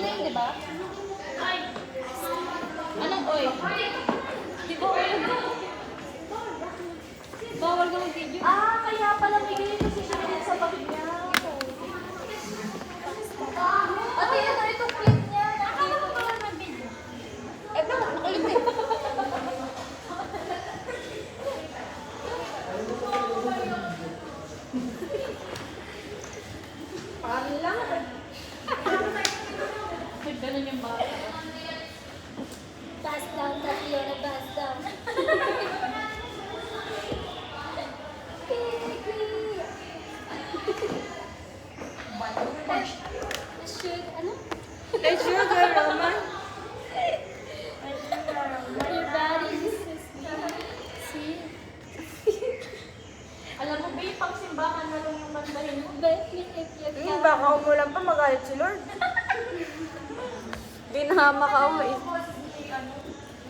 na yun, di ba? Anong oy? Di ba oy? Bawal ka mag-video. Ah, kaya pala may ganyan kasi siya din sa bag niya. Ate, itong clip niya. Akala ko bawal mag-video. Ito, ulit eh. Paano lang? Ganun yung bawal. Pass down, Tatiana, pass down. Should, ano? Hey, sugar, Roman. Your body is so sweet. See? Alam mo ba yung pang-simbahan na lang yung mandahin mo? But if you Baka umulan pa, magalit si Lord. Di na makauwi.